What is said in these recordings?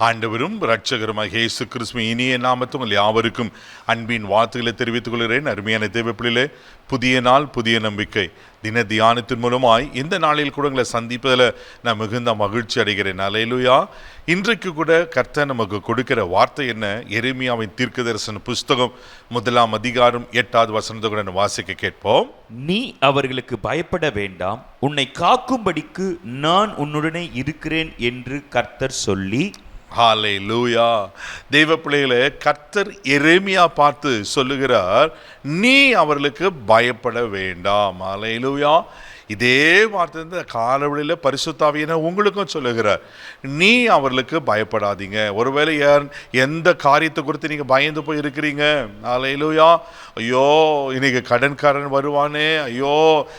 ஆண்டவரும் இரட்சகருமாக இயேசு கிறிஸ்துவின் இனிய நாமத்தில் உங்கள் யாவருக்கும் அன்பின் வார்த்தைகளை தெரிவித்துக் கொள்கிறேன். அருமையான தேவப்பிள்ளைகளே, புதிய நாள், புதிய நம்பிக்கை தின தியானத்தின் மூலமாய் இந்த நாளில் கூட உங்களை சந்திப்பதில் நான் மிகுந்த மகிழ்ச்சி அடைகிறேன். அல்லேலூயா. இன்றைக்கு கூட கர்த்தர் நமக்கு கொடுக்கிற வார்த்தை என்ன? எரேமியாவின் தீர்க்கதரிசன புஸ்தகம் 1 அதிகாரம் 8வது வசனத்தை கூட வாசிக்க கேட்போம். நீ அவர்களுக்கு பயப்பட வேண்டாம், உன்னை காக்கும்படிக்கு நான் உன்னுடனே இருக்கிறேன் என்று கர்த்தர் சொல்லி. ஹல்லேலூயா. தெய்வ பிள்ளைகளே, கர்த்தர் எரேமியா பார்த்து சொல்லுகிறார், நீ அவர்களுக்கு பயப்பட வேண்டாம். ஹல்லேலூயா. இதே வார்த்தை இந்த காலவெளியில் பரிசுத்த ஆவியானவர் உங்களுக்கும் சொல்லுகிறார், நீ அவர்களுக்கு பயப்படாதீங்க. ஒருவேளை எந்த காரியத்தை குறித்து நீங்கள் பயந்து போய் இருக்கிறீங்க, ஹல்லேலூயா, ஐயோ இன்னைக்கு கடன்காரன் வருவானே, ஐயோ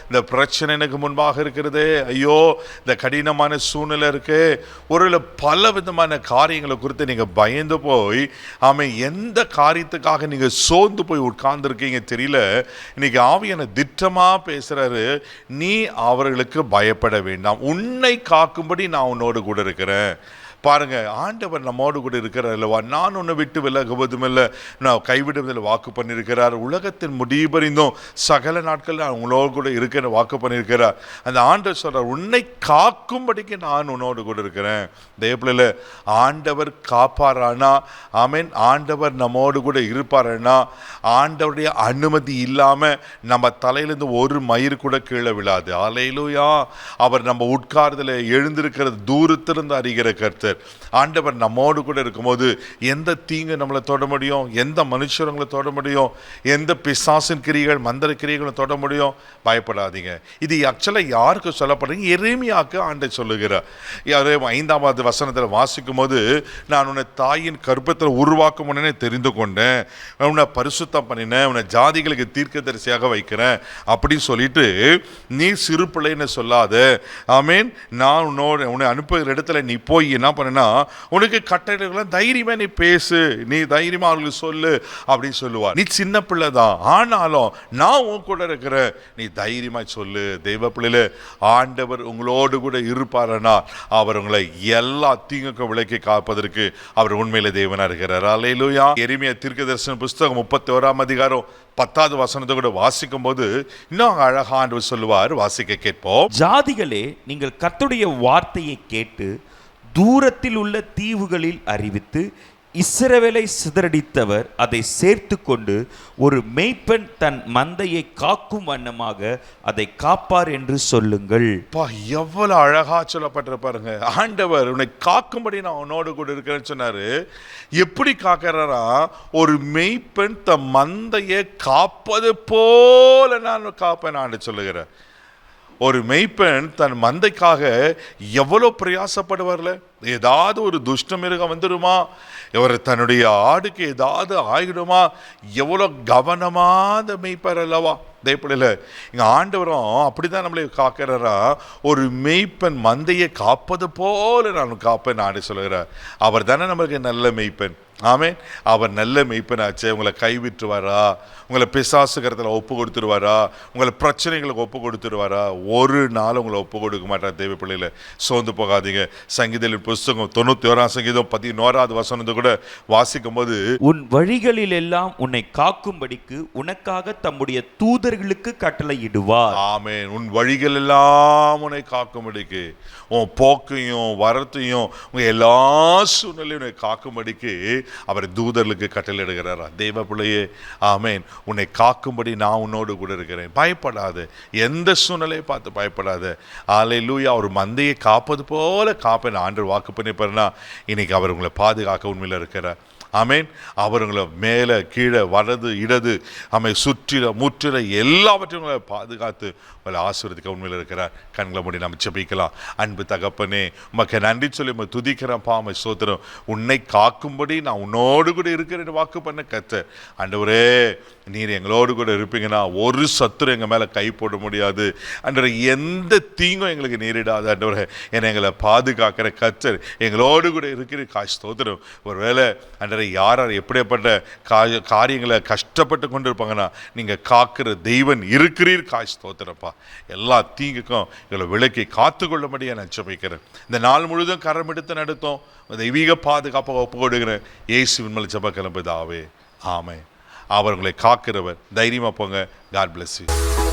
இந்த பிரச்சனை எனக்கு முன்பாக இருக்கிறது, ஐயோ இந்த கடினமான சூழ்நிலை இருக்கு, ஒருவேளை பல விதமான காரியங்களை குறித்து நீங்கள் பயந்து போய் எந்த காரியத்துக்காக நீங்கள் சோர்ந்து போய் உட்கார்ந்துருக்கீங்க தெரியல. இன்னைக்கு ஆவியான திட்டமாக பேசுகிறாரு, நீ அவர்களுக்கு பயப்பட வேண்டாம், உன்னை காக்கும்படி நான் உன்னோடு கூட இருக்கிறேன். பாருங்க, ஆண்டவர் நம்மோடு கூட இருக்கிறார் அல்லவா. நான் உன்னை விட்டு விலகுவதும் இல்லை, நான் கைவிடுவதில் வாக்கு பண்ணியிருக்கிறார். உலகத்தின் முடிபறிந்தும் சகல நாட்கள் நான் உங்களோடு கூட இருக்கிற வாக்கு பண்ணியிருக்கிறார். அந்த ஆண்டவர் சொல்றார், உன்னை காக்கும்படிக்கு நான் உன்னோடு கூட இருக்கிறேன். தேவப்பிள்ளையில ஆண்டவர் காப்பாரானா, ஆமென், ஆண்டவர் நம்மோடு கூட இருப்பாரானா, ஆண்டவருடைய அனுமதி இல்லாம நம்ம தலையிலிருந்து ஒரு மயிர் கூட கீழே விழாது. அல்லேலூயா. அவர் நம்ம உட்கார்தல எழுந்திருக்கிறது தூரத்திலிருந்து அறிகிற கர்த்தர். ஆண்டவர் நம்மோடு கூட இருக்கும்போது எந்த தீங்கு நம்மளை தொட முடியும்? எந்த மனுஷங்களை தொட முடியும்? எந்த பிசாசின் கிரிகள், மந்திர கிரிகளை தொட முடியும்? பயப்படாதீங்க. இது ஆக்சுவலாக யாருக்கு சொல்லப்படுறீங்க? எரேமியாவுக்கு ஆண்டவர் சொல்லுகிறார். 5வது வசனத்தில் வாசிக்கும் போது, நான் உன்னை தாயின் கர்ப்பத்தில் உருவாக்கும் முன்னே தெரிந்து கொண்டேன், உன்னை பரிசுத்தம் பண்ணினேன், உன்னை ஜாதிகளுக்கு தீர்க்கதரிசியாக வைக்கிறேன் அப்படின்னு சொல்லிட்டு, நீ சிறு பிள்ளைன்னு சொல்லாத, ஆமேன், நான் உன்னை அனுப்புகிற இடத்துல நீ போய் என்ன பண்ணா, உனக்கு கட்டளைகளை தைரியமா நீ பேசு, நீ தைரியமா அவர்களுக்கு சொல்லு அப்படின்னு சொல்லுவார். நீ சின்ன பிள்ளை தான், ஆனாலும் நான் உன் கூட இருக்கிறேன், நீ தைரியமா சொல்லு. தெய்வ பிள்ளையில ஆண்டவர் உங்களோடு கூட இருப்பாரனா, அவர் உங்களை எல்லா தீங்குக்கும் விலக்கி காப்பதற்கு அவர் உண்மையில தேவனா இருக்கிறார். அல்லேலூயா. எரேமியா தீர்க்கதரிசன புஸ்தகம் 31 அதிகாரம் 10வது வசனத்தை கூட வாசிக்கும் போது இன்னும் அழகா ஆண்டவர் சொல்லுவார். வாசிக்க கேட்போம். ஜாதிகளே, நீங்கள் கர்த்தருடைய வார்த்தையை கேட்டு தூரத்தில் உள்ள தீவுகளில் அறிவித்து, இஸ்ரவேலை சிதறடித்தவர் அதை சேர்த்து கொண்டு ஒரு மேய்ப்பன் தன் மந்தையை காக்கும் வண்ணமாக அதை காப்பார் என்று சொல்லுங்கள். எவ்வளவு அழகா சொல்லப்பட்டிருப்பாருங்க. பாருங்க, ஆண்டவர் உன்னை காக்கும்படி நான் உன்னோடு கூட இருக்கிறேன்னு சொன்னாரு. எப்படி காக்கிறாரா? ஒரு மேய்ப்பன் தன் மந்தையை காப்பது போல நான் காப்பேன் ஆண்டு சொல்லுகிறேன். ஒரு மேய்ப்பன் தன் மந்தைக்காக எவ்வளோ பிரயாசப்படுவார்ல. ஏதாவது ஒரு துஷ்ட மிருகம் வந்துடுமா, இவர் தன்னுடைய ஆடுக்கு ஏதாவது ஆகிடுமா, எவ்வளோ கவனமா அந்த மேய்ப்பார் அல்லவா. தேவப்பிள்ளையில இங்க ஆண்டவரும் அப்படிதான் நம்மளை காக்கிறாரா. ஒரு மேய்ப்பன் மந்தையை காப்பது போல நான் காப்பேன் ஆண்டு சொல்லுகிறார். அவர் தானே நமக்கு நல்ல மேய்ப்பன். ஆமே, அவர் நல்ல மெய்ப்பனாச்சே. உங்களை கைவிட்டுருவாரா? உங்களை பிசாசுக்கிறதுல ஒப்பு கொடுத்துருவாரா? உங்களை பிரச்சனைகளுக்கு ஒப்பு கொடுத்துருவாரா? ஒரு நாள் உங்களை ஒப்பு கொடுக்க மாட்டார். தேவ பிள்ளையில சோர்ந்து போகாதீங்க. சங்கீதத்தின் புஸ்தகம் 91 சங்கீதம் 11வது வசனத்தை கூட வாசிக்கும் போது, உன் வழிகளில் எல்லாம் உன்னை காக்கும்படிக்கு உனக்காக தம்முடைய தூதர்களுக்கு கட்டளையிடுவார். ஆமென். உன் வழிகள் எல்லாம் உன்னை காக்கும்படிக்கு, உன் போக்கையும் வரத்தையும் உங்க எல்லா சூழ்நிலையும் உன்னை காக்கும்படிக்கு அவர் தூதர்களுக்கு கட்டளையிடுகிறாரா. தேவ பிள்ளையே, ஆமேன், உன்னை காக்கும்படி நான் உன்னோடு கூட இருக்கிறேன். பயப்படாது, எந்த சூழ்நிலையை பார்த்து பயப்படாது. அல்லேலூயா. அவர் மந்தையை காப்பது போல காப்பேன் ஆண்டவர் வாக்கு பண்ணிப்பாருன்னா, இன்னைக்கு அவர் உங்களை பாதுகாக்க உண்மையில் இருக்கிறார். ஆமேன். அவர் உங்களை மேலே கீழே வலது இடது சுற்றில முற்றில எல்லாவற்றையும் உங்களை பாதுகாத்து உங்களை ஆசீர்வதிக்க உண்மையில் இருக்கிறார். கண்களை மூடி நம்ம ஜெபிக்கலாம். அன்பு தகப்பனே, உமக்கு நன்றி சொல்லி உம்மை துதிக்கிறேன். பாமை சோத்திரம், உன்னை காக்கும்படி நான் உன்னோடு கூட இருக்கிறேன்னு வாக்கு பண்ண கர்த்தர். ஆண்டவரே, நீர் எங்களோடு கூட இருப்பீங்கன்னா ஒரு சத்துரு எங்கள் மேலே கை போட முடியாது. ஆண்டவரே, எந்த தீங்கும் எங்களுக்கு நேரிடாது. ஆண்டவரே, என்னை எங்களை பாதுகாக்கிற கர்த்தர் எங்களோடு கூட இருக்கிற காய் ஸ்தோத்திரம். ஒருவேளை ஆண்டவரே இன்றைய யார் எப்படிப்பட்ட காரியங்களை கஷ்டப்பட்டு கொண்டு இருப்பாங்கன்னா, நீங்கள் காக்கிற தெய்வன் இருக்கிறீர். காய் ஸ்தோத்திரப்பா. எல்லா தீங்குக்கும் எங்களை விலக்கி காத்துக்கொள்ளும்படியா நான் ஜெபிக்கிறேன். இந்த நாள் முழுதும் கரம் எடுத்து நடத்தும் தெய்வீக பாதுகாப்பாக ஒப்பு கொடுக்கிறேன். இயேசுவின் மேல் ஜெப கிளம்புதாவே. ஆமென். அவர் உங்களை காக்கிறவர். தைரியமாக போங்க. God bless you.